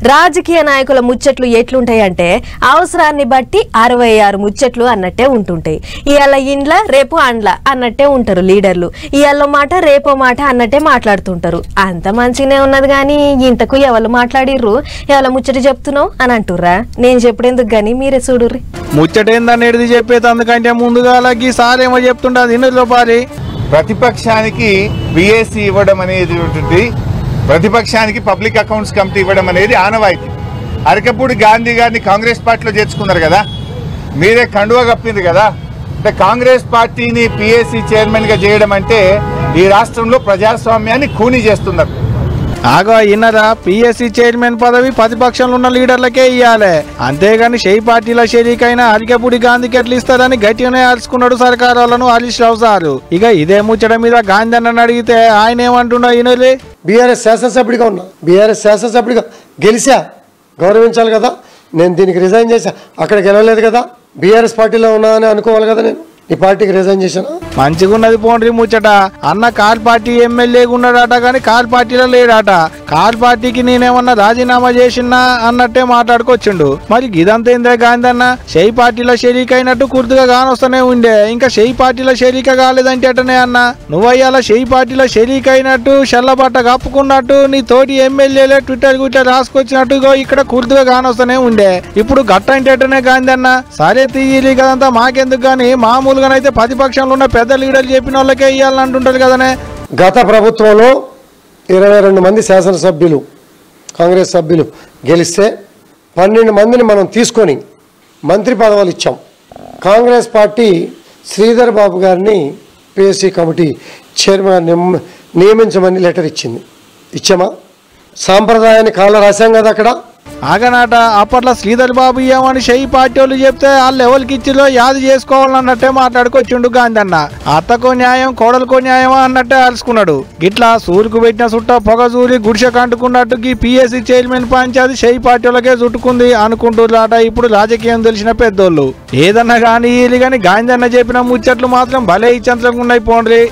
రాజకీయ నాయకుల ముచ్చట్లు ఎట్లుంటాయంటే అవసరాన్ని బట్టి 66 ముచ్చట్లు అన్నట్టే ఉంటుంటాయి. ఇయాల ఇండ్ల రేపు అండ్ల అన్నట్టే ఉంటారు లీడర్లు. ఇయాల మాట రేపో మాట అన్నట్టే మాట్లాడుతుంటారు. అంత మంచిగానే ఉన్నది కానీ ఇంతకు ఎవరు మాట్లాడిర్రు ఇవాళ ముచ్చట చెప్తున్నావు అని అంటుర్రా? నేను చెప్పడేందుకు గానీ మీరే చూడుర్రి. ముచ్చటేందనేది చెప్పేది అందుకంటే ముందుగా అలాగే సార్ ఏమో చెప్తుంటది ఇందులో పారి. ప్రతిపక్షానికి బిఎస్సి ఇవ్వడం అనేది ఉంటుంది, ప్రతిపక్షానికి పబ్లిక్ అకౌంట్స్ కమిటీ ఇవ్వడం అనేది ఆనవాయితీ. అరకపూడి గాంధీ గారిని కాంగ్రెస్ పార్టీలో చేర్చుకున్నారు కదా, మీరే కండువా కప్పింది కదా. అంటే కాంగ్రెస్ పార్టీని పిఎస్సి చైర్మన్ గా చేయడం అంటే ఈ రాష్ట్రంలో ప్రజాస్వామ్యాన్ని ఖూనీ చేస్తున్నారు. ఆగా ఇన్నరా, పిఎస్సి చైర్మన్ పదవి ప్రతిపక్షంలో ఉన్న లీడర్లకే ఇయ్యాలి, అంతేగాని షెయి పార్టీల షరీకైనా అరికెపూడి గాంధీకి ఎట్లా ఇస్తారని గట్టిగానే అరుచుకున్నాడు సర్కారు వాళ్ళను హరీష్ రావు సారు. ఇక ఇదే ముచ్చట మీద గాంధీ అన్నని అడిగితే ఆయన ఏమంటున్నా ఈయనలే, బీఆర్ఎస్ శాసనసభ్యుడిగా ఉన్నా, బీఆర్ఎస్ శాసనసభ్యుడిగా గెలిచా, గౌరవించాలి కదా. నేను దీనికి రిజైన్ చేశా, అక్కడ గెలవలేదు కదా, బీఆర్ఎస్ పార్టీలో ఉన్నా అని అనుకోవాలి కదా. నేను ఈ పార్టీకి రిజైన్ చేశాను. మంచిగున్నది పోండ్రి ముచ్చట. అన్న కార్ పార్టీ ఎమ్మెల్యేగా ఉన్నాడట కానీ కార్ పార్టీలో లేడట. కార్ పార్టీకి నేనేమన్నా రాజీనామా చేసినా అన్నట్టే మాట్లాడుకొచ్చిండు. మరి ఇదంతా ఏందే గాంధీ అన్న, షెయి పార్టీలో షరీక్ అయినట్టు కుర్తుగా కానొస్తూనే ఉండే, ఇంకా షెయి పార్టీలో షరీక కాలేదంటే అటనే అన్న. నువ్వయ్యాల షెయి పార్టీలో షరీక్ అయినట్టు షల్లబట్ట కప్పుకున్నట్టు నీ తోటి ఎమ్మెల్యేలే ట్విట్టర్ గుట్ట రాసుకొచ్చినట్టు ఇక్కడ కుర్తుగా కానొస్తూనే ఉండే. ఇప్పుడు గట్టంటే అటనే గాంధీ అన్న. సరే తీయాలి కదంతా మాకెందుకు గానీ మామూలుగానైతే ప్రతిపక్షంలో ఉన్న పెద్ద లీడర్లు చెప్పిన వాళ్ళకే ఇవ్వాలని అంటుంటారు కదనే. గత ప్రభుత్వంలో 22 మంది శాసనసభ్యులు కాంగ్రెస్ సభ్యులు గెలిస్తే 12 మందిని మనం తీసుకొని మంత్రి పదవులు ఇచ్చాం. కాంగ్రెస్ పార్టీ శ్రీధర్ బాబు గారిని పిఎస్సి కమిటీ చైర్మన్ నియమించమని లెటర్ ఇచ్చింది. ఇచ్చామా? సాంప్రదాయాన్ని కాళ్ళ రాశాం కదా అక్కడ. ఆగనాట అప్పట్లో శ్రీధర్ బాబు ఏమని షెయి పార్టీ వాళ్ళు చెప్తే వాళ్ళు ఎవరికి ఇచ్చిలో యాది చేసుకోవాలన్నట్టే మాట్లాడుకొచ్చిండు గాంధీ అన్న. అత్తకో న్యాయం కోడలకో న్యాయమా అన్నట్టే అరుచుకున్నాడు. గిట్లా సూరుకు పెట్టిన చుట్ట పొగ సూరి గుడిసె కంటుకున్నట్టు ఈ పిఎస్సి చైర్మన్ పంచాయతీ షెయి పార్టీ వాళ్ళకే చుట్టుకుంది అనుకుంటున్నారట ఇప్పుడు రాజకీయం తెలిసిన పెద్దోళ్ళు. ఏదన్నా కానీ వీళ్ళు కానీ గాంధీ అన్న చెప్పిన ముచ్చట్లు మాత్రం భలే ఇచ్చంతరంగా ఉన్నాయి పోండ్రి.